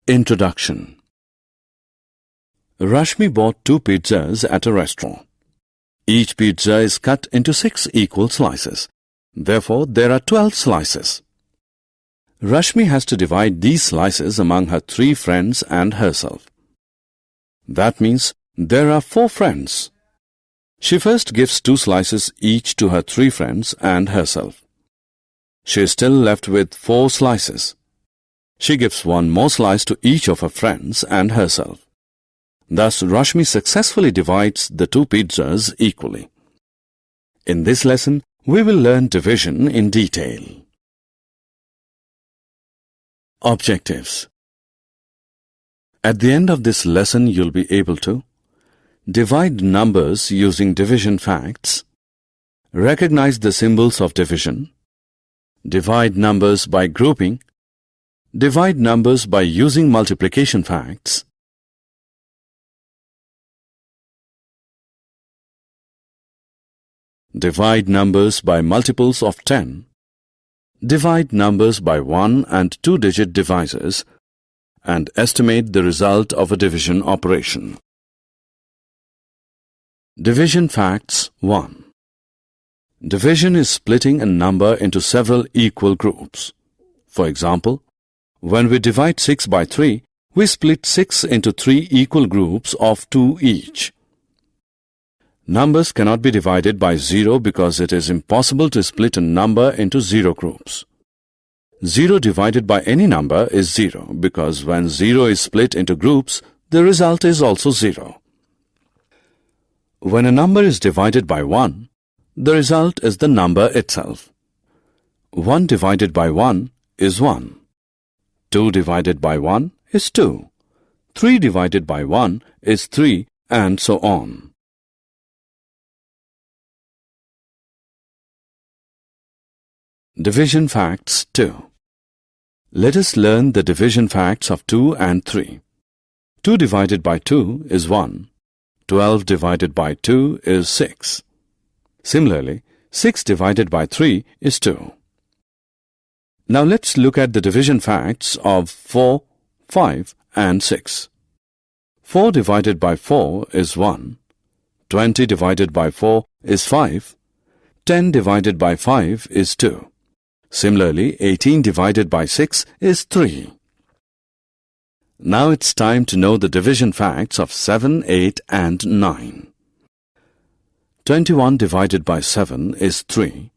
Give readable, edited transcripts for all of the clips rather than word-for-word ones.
Introduction. Rashmi bought 2 pizzas at a restaurant. Each pizza is cut into 6 equal slices. Therefore, there are 12 slices. Rashmi has to divide these slices among her 3 friends and herself. That means there are 4 friends. She first gives 2 slices each to her 3 friends and herself. She is still left with 4 slices. She gives 1 more slice to each of her friends and herself. Thus, Rashmi successfully divides the 2 pizzas equally. In this lesson, we will learn division in detail. Objectives. At the end of this lesson, you'll be able to divide numbers using division facts, recognize the symbols of division, divide numbers by grouping, divide numbers by using multiplication facts, divide numbers by multiples of 10, divide numbers by 1 and 2-digit divisors, and estimate the result of a division operation. Division facts 1. Division is splitting a number into several equal groups. For example, when we divide 6 by 3, we split 6 into 3 equal groups of 2 each. Numbers cannot be divided by 0 because it is impossible to split a number into 0 groups. 0 divided by any number is 0 because when 0 is split into groups, the result is also 0. When a number is divided by 1, the result is the number itself. 1 divided by 1 is 1. 2 divided by 1 is 2. 3 divided by 1 is 3, and so on. Division facts 2. Let us learn the division facts of 2 and 3. 2 divided by 2 is 1. 12 divided by 2 is 6. Similarly, 6 divided by 3 is 2. Now let's look at the division facts of 4, 5 and 6. 4 divided by 4 is 1. 20 divided by 4 is 5. 10 divided by 5 is 2. Similarly, 18 divided by 6 is 3. Now it's time to know the division facts of 7, 8 and 9. 21 divided by 7 is 3.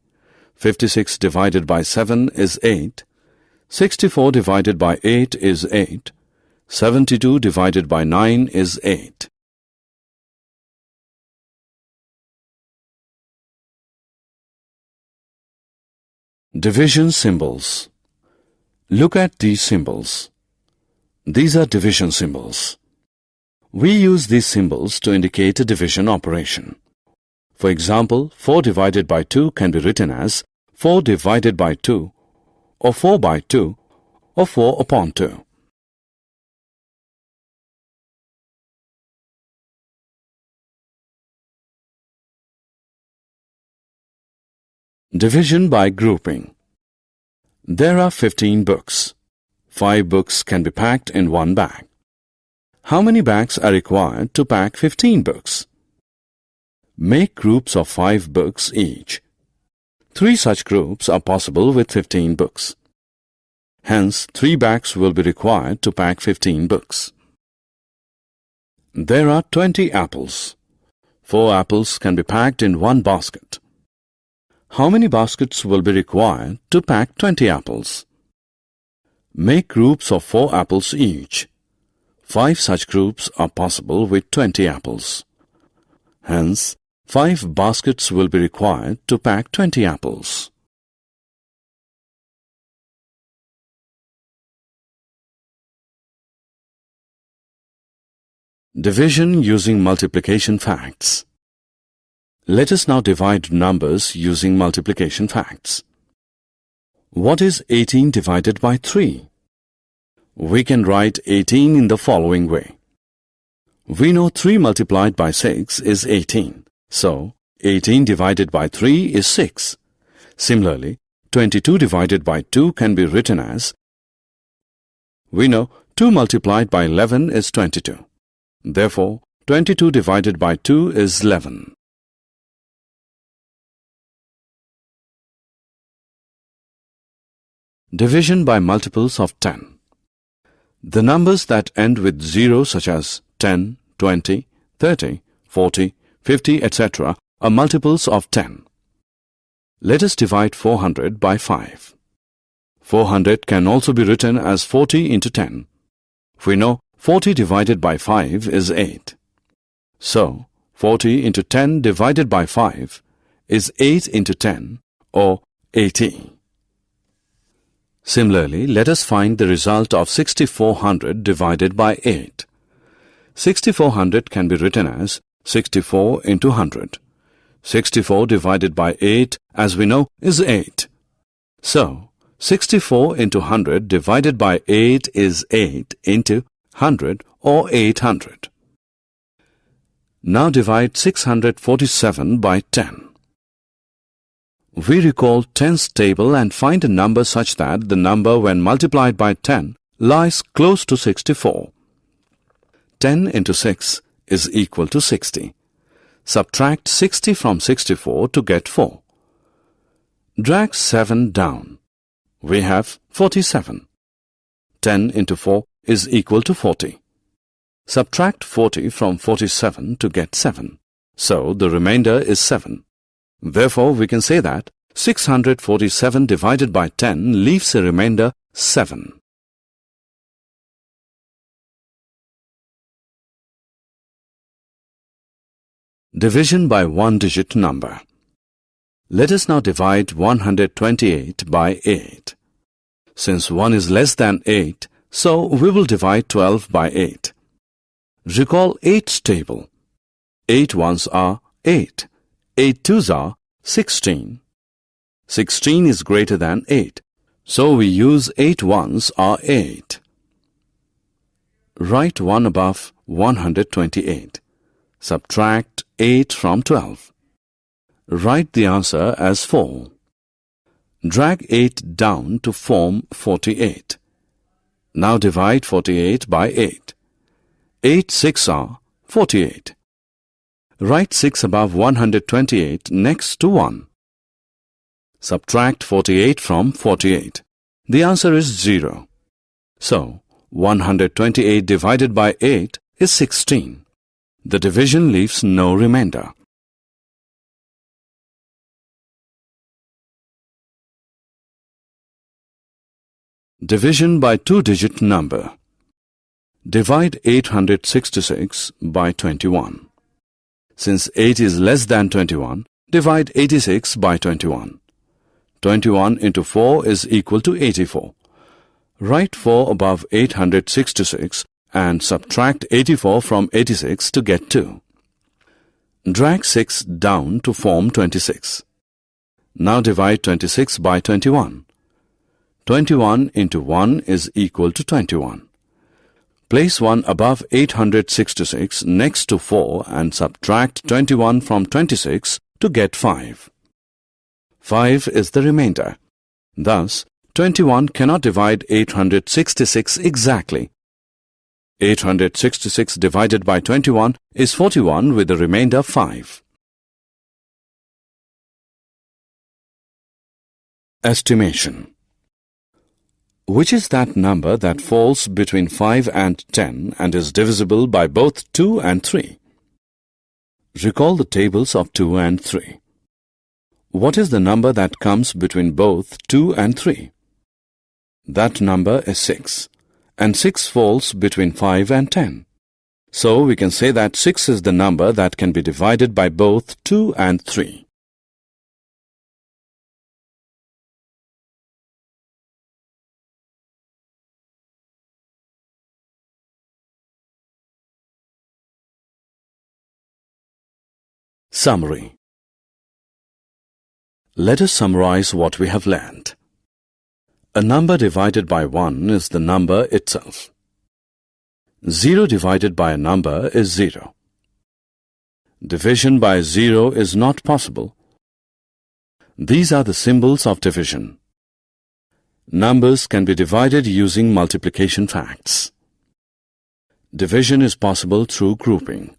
56 divided by 7 is 8. 64 divided by 8 is 8. 72 divided by 9 is 8. Division symbols. Look at these symbols. These are division symbols. We use these symbols to indicate a division operation. For example, 4 divided by 2 can be written as 4 divided by 2, or 4 by 2, or 4 upon 2. Division by grouping. There are 15 books. 5 books can be packed in one bag. How many bags are required to pack 15 books? Make groups of 5 books each. 3 such groups are possible with 15 books. Hence, 3 bags will be required to pack 15 books. There are 20 apples. 4 apples can be packed in one basket. How many baskets will be required to pack 20 apples? Make groups of 4 apples each. 5 such groups are possible with 20 apples. Hence, 5 baskets will be required to pack 20 apples. Division using multiplication facts. Let us now divide numbers using multiplication facts. What is 18 divided by 3? We can write 18 in the following way. We know 3 multiplied by 6 is 18. So, 18 divided by 3 is 6. Similarly, 22 divided by 2 can be written as, we know 2 multiplied by 11 is 22. Therefore, 22 divided by 2 is 11. Division by multiples of 10. The numbers that end with 0 such as 10, 20, 30, 40, 50, etc. are multiples of 10. Let us divide 400 by 5. 400 can also be written as 40 into 10. We know 40 divided by 5 is 8. So, 40 into 10 divided by 5 is 8 into 10 or 80. Similarly, let us find the result of 6400 divided by 8. 6400 can be written as 64 into 100. 64 divided by 8, as we know, is 8. So, 64 into 100 divided by 8 is 8 into 100 or 800. Now divide 647 by 10. We recall 10's table and find a number such that the number when multiplied by 10 lies close to 64. 10 into 6 is equal to 60. Subtract 60 from 64 to get 4. Drag 7 down. We have 47. 10 into 4 is equal to 40. Subtract 40 from 47 to get 7. So the remainder is 7. Therefore, we can say that 647 divided by 10 leaves a remainder 7. Division by one-digit number. Let us now divide 128 by 8. Since 1 is less than 8, so we will divide 12 by 8. Recall 8's table. 8 ones are 8. 8 twos are 16. 16 is greater than 8, so we use 8 ones are 8. Write 1 above 128. Subtract 8 from 12. Write the answer as 4. Drag 8 down to form 48. Now divide 48 by 8. 8 6 are 48. Write 6 above 128 next to 1. Subtract 48 from 48. The answer is 0. So, 128 divided by 8 is 16. The division leaves no remainder. Division by two-digit number. Divide 866 by 21. Since 8 is less than 21, divide 86 by 21. 21 into 4 is equal to 84. Write 4 above 866 and subtract 84 from 86 to get 2. Drag 6 down to form 26. Now divide 26 by 21. 21 into 1 is equal to 21. Place 1 above 866 next to 4 and subtract 21 from 26 to get 5. 5 is the remainder. Thus, 21 cannot divide 866 exactly. 866 divided by 21 is 41 with the remainder 5. Estimation. Which is that number that falls between 5 and 10 and is divisible by both 2 and 3? Recall the tables of 2 and 3. What is the number that comes between both 2 and 3? That number is 6, and 6 falls between 5 and 10. So we can say that 6 is the number that can be divided by both 2 and 3. Summary. Let us summarize what we have learned. A number divided by 1 is the number itself. 0 divided by a number is 0. Division by 0 is not possible. These are the symbols of division. Numbers can be divided using multiplication facts. Division is possible through grouping.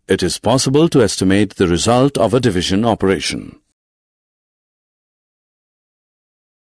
It is possible to estimate the result of a division operation.